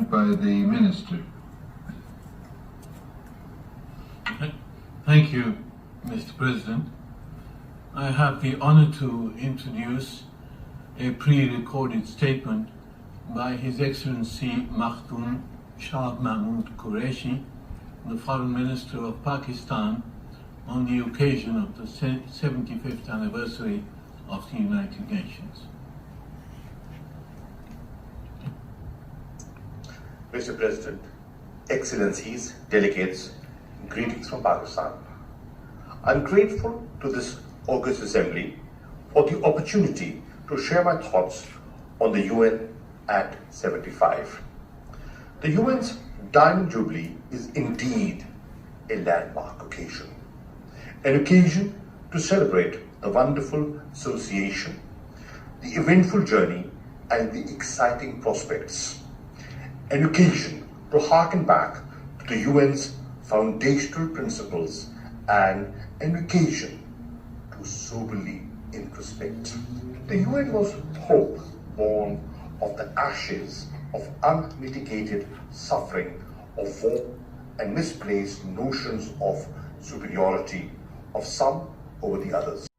statement by the Minister. Thank you, Mr. President. I have the honor to introduce a pre-recorded statement by His Excellency Shah Mahmood Qureshi, the Foreign Minister of Pakistan, on the occasion of the 75th anniversary of the United Nations. Mr. President, Excellencies, delegates, greetings from Pakistan. I'm grateful to this August Assembly for the opportunity to share my thoughts on the UN at 75. The UN's Diamond Jubilee is indeed a landmark occasion, an occasion to celebrate the wonderful association, the eventful journey, and the exciting prospects, an occasion to harken back to the UN's foundational principles, and an occasion to soberly introspect. The UN was hope born of the ashes of unmitigated suffering, of war, and misplaced notions of superiority of some over the others.